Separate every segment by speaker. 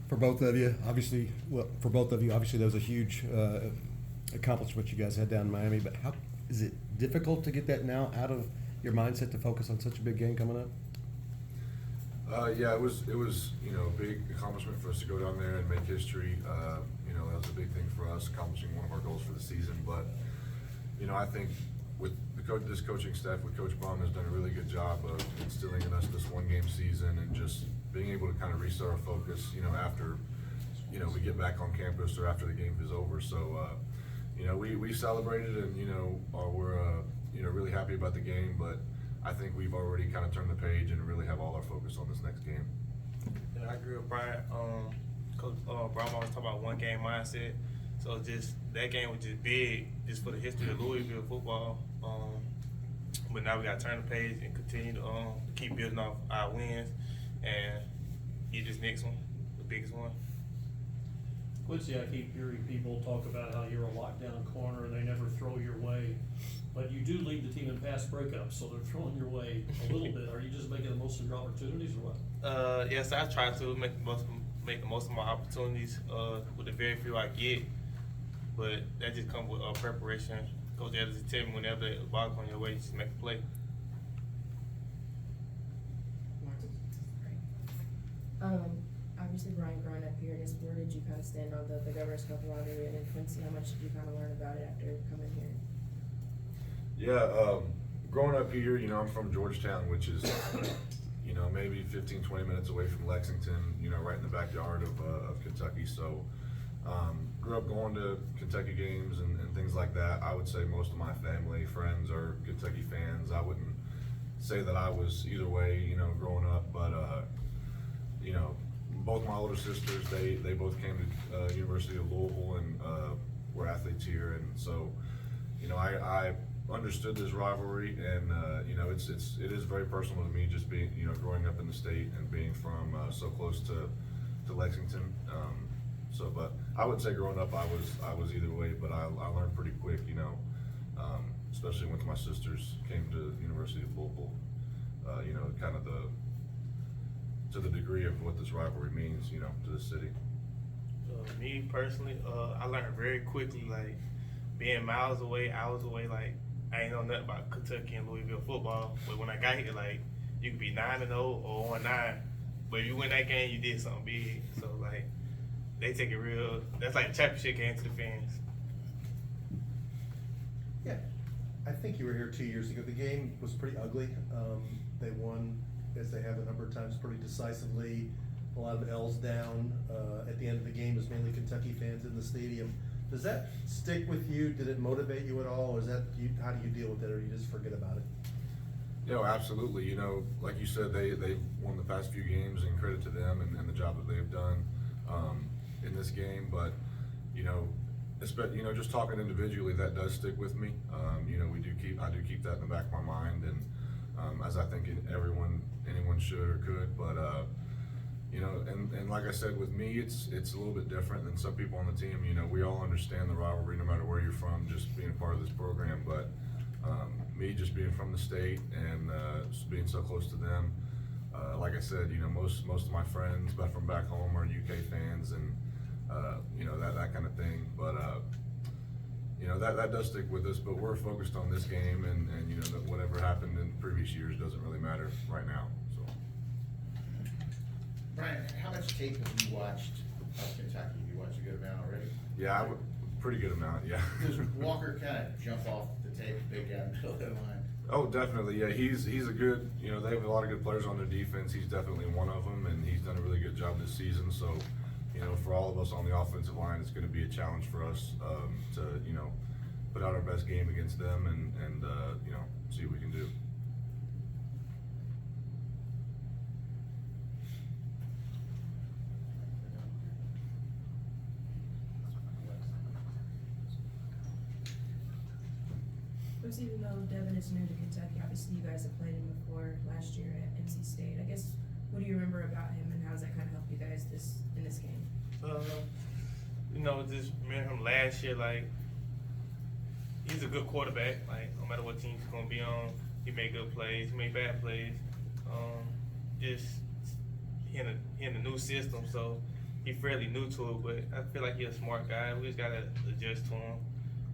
Speaker 1: for both of you, obviously, that was a huge accomplishment you guys had down in Miami. But how is it difficult to get that now out of your mindset to focus on such a big game coming up?
Speaker 2: Yeah, it was a big accomplishment for us to go down there and make history. That was a big thing for us, accomplishing one of our goals for the season. But I think with this coaching staff, with Coach Baum, has done a really good job of instilling in us this one-game season and just being able to kind of restart our focus. After we get back on campus or after the game is over. So we celebrated and we're really happy about the game, but I think we've already kind of turned the page and really have all our focus on this next game.
Speaker 3: And I agree with Bryan. Coach Brown always talk about one game mindset. So just that game was just big, just for the history of Louisville football. But now we got to turn the page and continue to keep building off our wins and get this next one, the biggest one.
Speaker 4: Quincy, I keep hearing people talk about how you're a lockdown corner and they never throw your way. But you do lead the team in pass breakups, so they're throwing your way a little bit. Are you just making the most of your opportunities or what?
Speaker 3: Yes, I try to make the most of my opportunities with the very few I get. But that just comes with preparation. Coach Ellis just tell me whenever the ball on your way, just make a play.
Speaker 5: Obviously, Bryan, growing up here, I guess where did you kind of stand on the Governor's Cup rivalry, and then Quincy, how much did you kind of learn about it after coming here?
Speaker 2: Yeah, growing up here, I'm from Georgetown, which is, maybe 15, 20 minutes away from Lexington, right in the backyard of Kentucky. So, grew up going to Kentucky games and things like that. I would say most of my family, friends are Kentucky fans. I wouldn't say that I was either way, growing up, but, both my older sisters, they both came to University of Louisville and were athletes here. And so, I understood this rivalry, and it is very personal to me, just being growing up in the state and being from so close to Lexington. But I would say growing up I was either way, but I learned pretty quick, especially once my sisters came to University of Louisville, kind of to the degree of what this rivalry means, to the city.
Speaker 3: Me personally, I learned very quickly, like being miles away, hours away, like I ain't know nothing about Kentucky and Louisville football. But when I got here, like you could be 9-0 or 1-9, but if you win that game, you did something big. So like they take it real. That's like a championship game to the fans.
Speaker 6: Yeah, I think you were here 2 years ago. The game was pretty ugly. They won, as they have a number of times, pretty decisively. A lot of L's down. At the end of the game, is mainly Kentucky fans in the stadium. Does that stick with you? Did it motivate you at all? Or is that how do you deal with it, or do you just forget about it?
Speaker 2: Absolutely. Like you said, they've won the past few games, and credit to them and the job that they've done in this game. But just talking individually, that does stick with me. I do keep that in the back of my mind, and as I think anyone should or could. But and like I said, with me, it's a little bit different than some people on the team. We all understand the rivalry, no matter where you're from, just being a part of this program. But me just being from the state and just being so close to them, like I said, most of my friends from back home are UK fans, and that kind of thing. But that does stick with us. But we're focused on this game, and that whatever happened in previous years doesn't really matter right now. So,
Speaker 7: Bryan, how much tape have you watched of Kentucky? You watched a good amount already?
Speaker 2: Yeah, pretty good amount. Yeah.
Speaker 7: Does Walker kind of jump off the tape, big guy in the middle of the line?
Speaker 2: Oh, definitely. Yeah, he's a good. They have a lot of good players on their defense. He's definitely one of them, and he's done a really good job this season. So, for all of us on the offensive line, it's going to be a challenge for us to put out our best game against them and see what we can do.
Speaker 5: Because even though Devin is new to Kentucky, obviously you guys have played him before last year at NC State. I guess, what do you remember about him, and how does that kind of help you guys in this game?
Speaker 3: Just remember him last year, like he's a good quarterback. Like no matter what team he's gonna be on, he made good plays, he made bad plays. Just in a new system, so he's fairly new to it, but I feel like he's a smart guy. We just gotta adjust to him,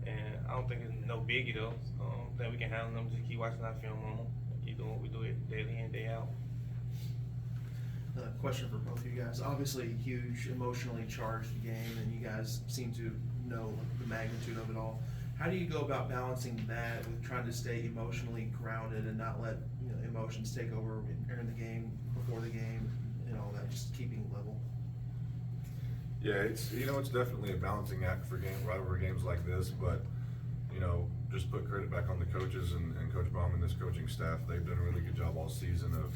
Speaker 3: and I don't think it's no biggie though. I think we can handle him. Just keep watching our film on him. Keep doing what we do it day in, day out.
Speaker 8: Question for both of you guys. Obviously, huge emotionally charged game, and you guys seem to know the magnitude of it all. How do you go about balancing that with trying to stay emotionally grounded and not let emotions take over during the game, before the game, and all that? Just keeping level.
Speaker 2: Yeah, it's definitely a balancing act for rivalry games like this, but just put credit back on the coaches and Coach Baum and this coaching staff. They've done a really good job all season of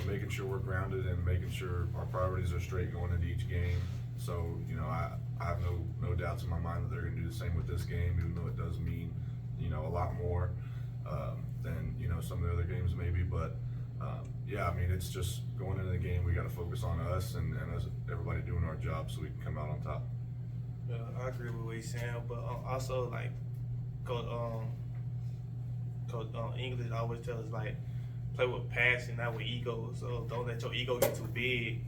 Speaker 2: making sure we're grounded and making sure our priorities are straight going into each game. So I have no doubts in my mind that they're going to do the same with this game, even though it does mean a lot more than some of the other games maybe. But yeah, I mean, it's just going into the game, we got to focus on us and us, everybody doing our job so we can come out on top.
Speaker 3: I agree with what he's saying, but also like Coach English always tell us like play with passion, not with ego. So don't let your ego get too big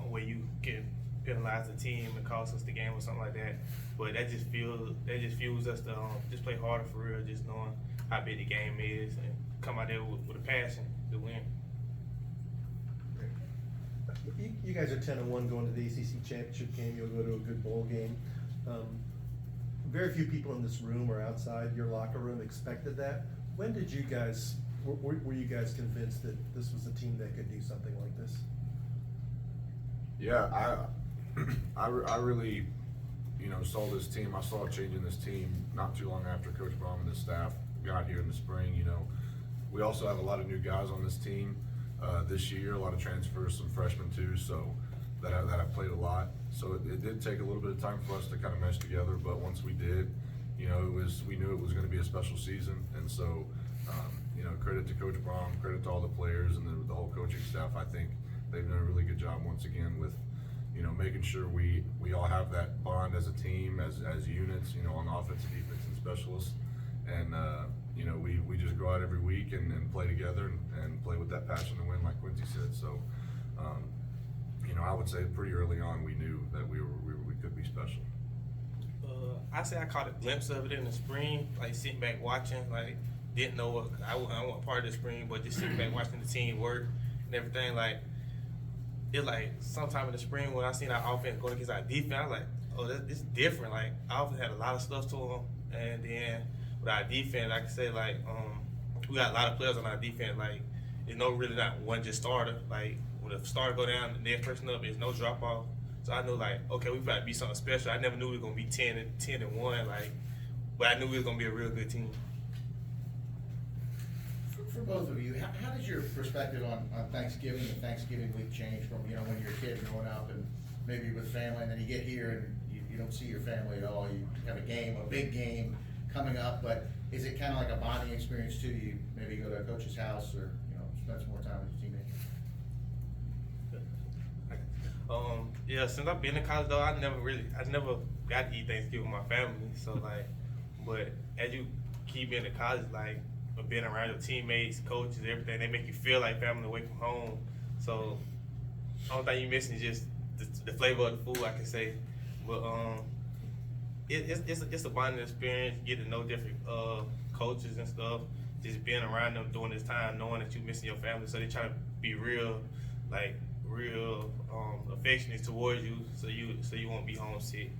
Speaker 3: where you can penalize the team and cost us the game or something like that. But that just fuels us to just play harder for real, just knowing how big the game is and come out there with a passion to win.
Speaker 6: You guys are 10-1 going to the ACC championship game. You'll go to a good bowl game. Very few people in this room or outside your locker room expected that. When did you guys, were you guys convinced that this was a team that could do something like this?
Speaker 2: Yeah, I really, saw this team. I saw a change in this team not too long after Coach Baum and his staff got here in the spring. We also have a lot of new guys on this team this year, a lot of transfers, some freshmen too, so that have played a lot. So it did take a little bit of time for us to kind of mesh together, but once we did, we knew it was going to be a special season, and so credit to Coach Baum, credit to all the players and the whole coaching staff. I think they've done a really good job once again with making sure we all have that bond as a team, as units, on offense, defense, and specialists, and we just go out every week and play together and play with that passion to win, like Quincey said. So I would say pretty early on we knew that we could be special.
Speaker 3: I say I caught a glimpse of it in the spring, like sitting back watching, like didn't know what I wasn't part of the spring, but just sitting back watching the team work and everything. Like it like sometime in the spring when I seen our offense going against our defense, I was like, oh, this is different. Like our offense had a lot of stuff to them, and then with our defense, I can say like we got a lot of players on our defense. Like there's really not one just starter. Like when the starter go down, the next person up, there's no drop off. So I knew like, okay, we got to be something special. I never knew we were gonna be 10-1, like, but I knew we was gonna be a real good team.
Speaker 7: For both of you, how does your perspective on Thanksgiving and Thanksgiving week change from when you're a kid growing up and maybe with family, and then you get here and you don't see your family at all? You have a big game coming up, but is it kind of like a bonding experience too? You maybe go to a coach's house or spend some more time with your teammates.
Speaker 3: Yeah, since I've been in college though, I never got to eat Thanksgiving with my family. So like, but as you keep being in college, like being around your teammates, coaches, everything, they make you feel like family away from home. So the only thing you missing is just the flavor of the food, I can say. But it's a bonding experience. Get to know different coaches and stuff. Just being around them during this time, knowing that you're missing your family, so they try to be real affectionate towards you, so you won't be homesick.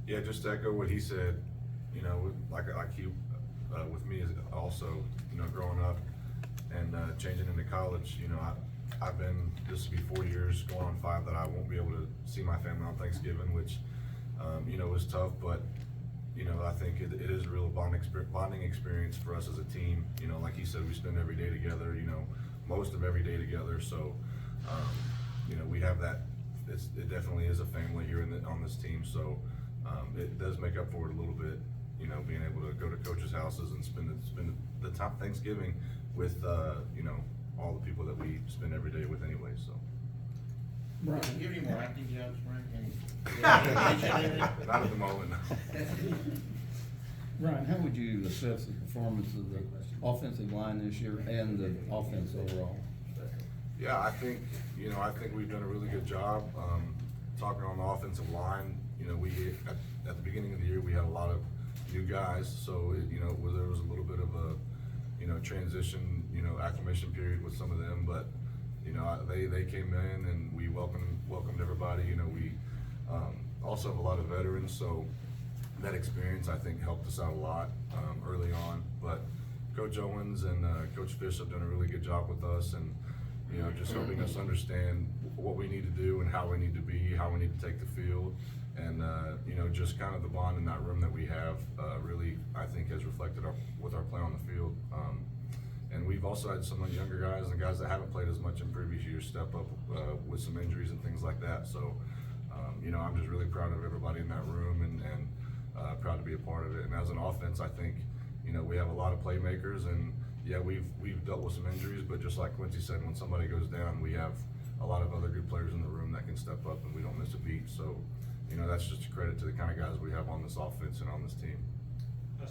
Speaker 2: Yeah, just to echo what he said, like he, with me is also, growing up and changing into college, I've been, this will be 4 years, going on 5, that I won't be able to see my family on Thanksgiving, which, was tough, but, I think it is a real bonding experience for us as a team. Like he said, we spend every day together, most of every day together, so, we have that. It definitely is a family here on this team, so it does make up for it a little bit, being able to go to coaches' houses and spend the top Thanksgiving with all the people that we spend every day with anyway. So.
Speaker 7: Brian, do you have any more acting jobs, Brian?
Speaker 2: Not at the moment, no.
Speaker 9: Brian, how would you assess the performance of the offensive line this year and the offense overall?
Speaker 2: Yeah, I think we've done a really good job, talking on the offensive line. You know, at the beginning of the year, we had a lot of new guys, so there was a little bit of a, transition, acclimation period with some of them, but, they came in and we welcomed everybody. We, also have a lot of veterans, so that experience, I think, helped us out a lot, early on, but Coach Owens and, Coach Fish have done a really good job with us, and, just helping us understand what we need to do and how we need to be, how we need to take the field. And, just kind of the bond in that room that we have, really, I think, has reflected with our play on the field. And we've also had some of the younger guys and guys that haven't played as much in previous years step up, with some injuries and things like that. So, I'm just really proud of everybody in that room and proud to be a part of it. And as an offense, I think, we have a lot of playmakers, and yeah, we've dealt with some injuries, but just like Quincy said, when somebody goes down, we have a lot of other good players in the room that can step up and we don't miss a beat. So, that's just a credit to the kind of guys we have on this offense and on this team.
Speaker 5: For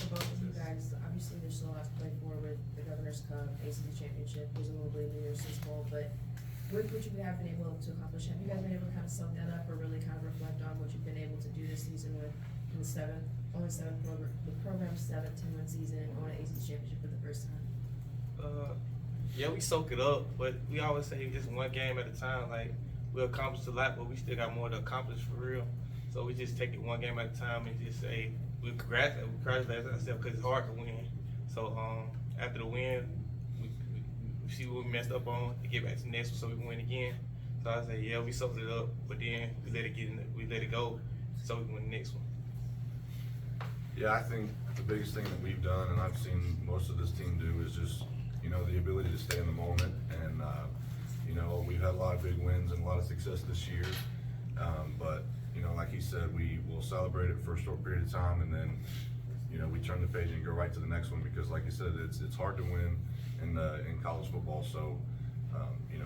Speaker 5: both of you guys, obviously there's still a lot to play for with the Governor's Cup, ACC Championship, presumably New Year's Six Bowl, but with what you have been able to accomplish, have you guys been able to kind of sum that up or really kind of reflect on what you've been able to do this season with the program's 7-10-1 season and going to ACC Championship for the first time?
Speaker 3: Yeah, we soak it up, but we always say just one game at a time. Like, we accomplished a lot, but we still got more to accomplish for real. So we just take it one game at a time and just say we congratulate ourselves because it's hard to win. So after the win, we see what we messed up on to get back to the next one so we can win again. So I say, yeah, we soaked it up, but then we let it go so we can win the next one.
Speaker 2: Yeah, I think the biggest thing that we've done, and I've seen most of this team do, is just, the ability to stay in the moment. And, we've had a lot of big wins and a lot of success this year. But, like he said, we will celebrate it for a short period of time, and then, we turn the page and go right to the next one, because like you said, it's hard to win in college football. So,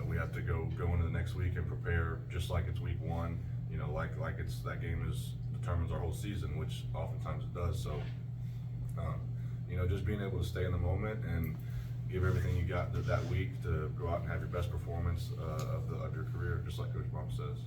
Speaker 2: we have to go into the next week and prepare just like it's week one, like it's that game determines our whole season, which oftentimes it does. So, just being able to stay in the moment and give everything you got that week to go out and have your best performance of your career, just like Coach Baum says.